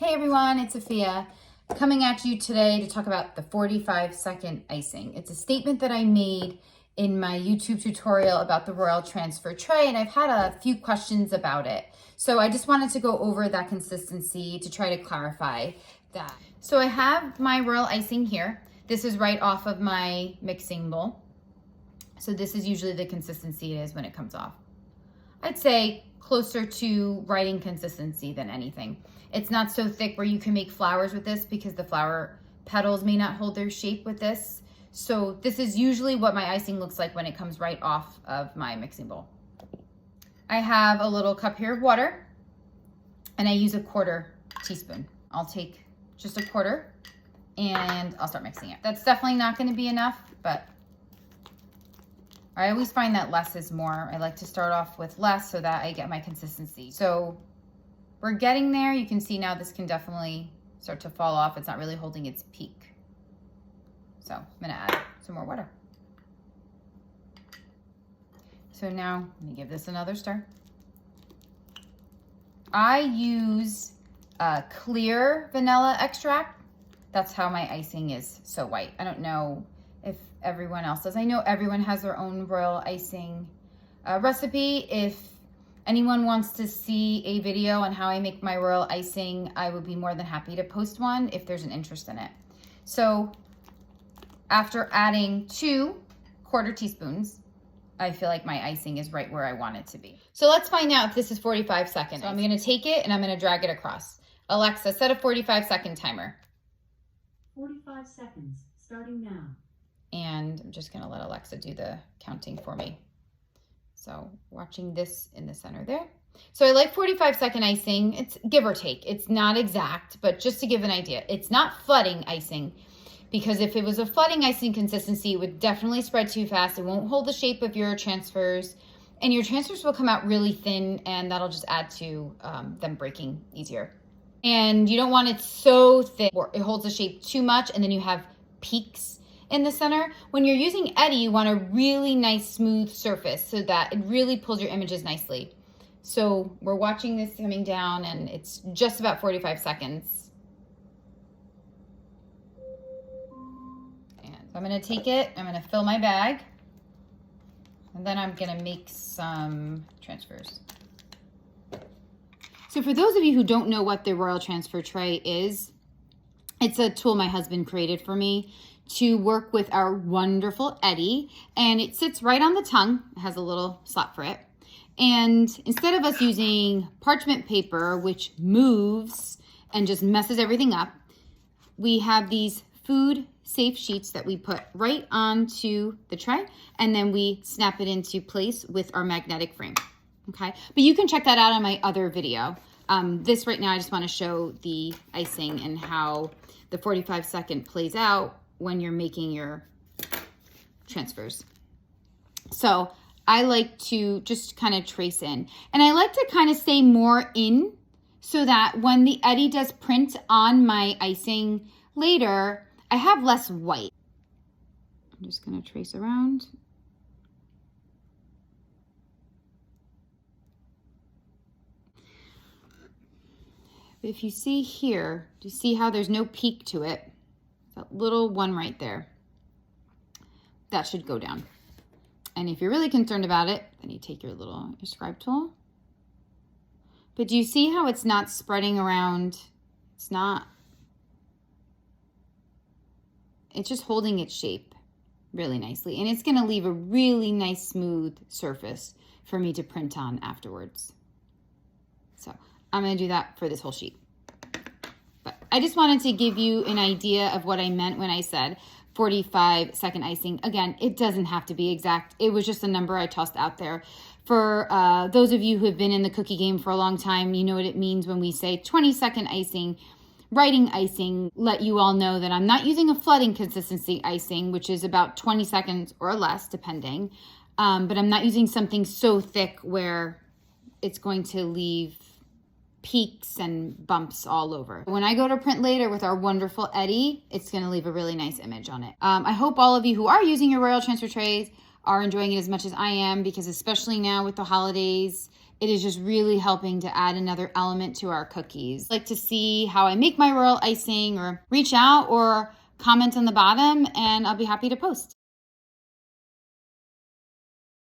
Hey everyone, it's Afia coming at you today to talk about the 45-second icing. It's a statement that I made in my YouTube tutorial about the RoyalTransferTray, and I've had a few questions about it. So I just wanted to go over that consistency to try to clarify that. So I have my royal icing here. This is right off of my mixing bowl. So this is usually the consistency it is when it comes off. I'd say closer to writing consistency than anything. It's not so thick where you can make flowers with this because the flower petals may not hold their shape with this. So this is usually what my icing looks like when it comes right off of my mixing bowl. I have a little cup here of water and I use a 1/4 teaspoon. I'll take just a 1/4 and I'll start mixing it. That's definitely not going to be enough, but I always find that less is more. I like to start off with less so that I get my consistency. So we're getting there. You can see now this can definitely start to fall off. It's not really holding its peak. So I'm gonna add some more water. So now let me give this another stir. I use clear vanilla extract. That's how my icing is so white. I don't know if everyone else does. I know everyone has their own royal icing recipe. If anyone wants to see a video on how I make my royal icing, I would be more than happy to post one if there's an interest in it. So after adding 2 1/4 teaspoons, I feel like my icing is right where I want it to be. So let's find out if this is 45 seconds. So I'm gonna take it and I'm gonna drag it across. Alexa, set a 45-second timer. 45 seconds, starting now. And I'm just gonna let Alexa do the counting for me. So watching this in the center there. So I like 45-second icing. It's give or take. It's not exact, but just to give an idea, it's not flooding icing, because if it was a flooding icing consistency, it would definitely spread too fast. It won't hold the shape of your transfers, and your transfers will come out really thin, and that'll just add to them breaking easier. And you don't want it so thick or it holds the shape too much, and then you have peaks in the center. When you're using Eddie, you want a really nice smooth surface so that it really pulls your images nicely. So we're watching this coming down and it's just about 45 seconds. And so I'm gonna take it, I'm gonna fill my bag, and then I'm gonna make some transfers. So for those of you who don't know what the RoyalTransferTray is, it's a tool my husband created for me to work with our wonderful Eddie, and it sits right on the tongue. It has a little slot for it. And instead of us using parchment paper, which moves and just messes everything up, we have these food safe sheets that we put right onto the tray, and then we snap it into place with our magnetic frame. Okay, but you can check that out on my other video. This right now, I just want to show the icing and how the 45-second plays out when you're making your transfers. So I like to just kind of trace in, and I like to kind of stay more in so that when the Eddie does print on my icing later, I have less white. I'm just going to trace around. If you see here, do you see how there's no peak to it? That little one right there, that should go down. And if you're really concerned about it, then you take your scribe tool. But do you see how it's not spreading around? It's just holding its shape really nicely. And it's gonna leave a really nice smooth surface for me to print on afterwards. So I'm gonna do that for this whole sheet. But I just wanted to give you an idea of what I meant when I said 45-second icing. Again, it doesn't have to be exact. It was just a number I tossed out there. For those of you who have been in the cookie game for a long time, you know what it means when we say 20-second icing. Writing icing, let you all know that I'm not using a flooding consistency icing, which is about 20 seconds or less, depending. But I'm not using something so thick where it's going to leave peaks and bumps all over. When I go to print later with our wonderful Eddie, it's going to leave a really nice image on it. I hope all of you who are using your RoyalTransferTrays are enjoying it as much as I am, because especially now with the holidays, it is just really helping to add another element to our cookies. Like to see how I make my royal icing, or reach out or comment on the bottom and I'll be happy to post.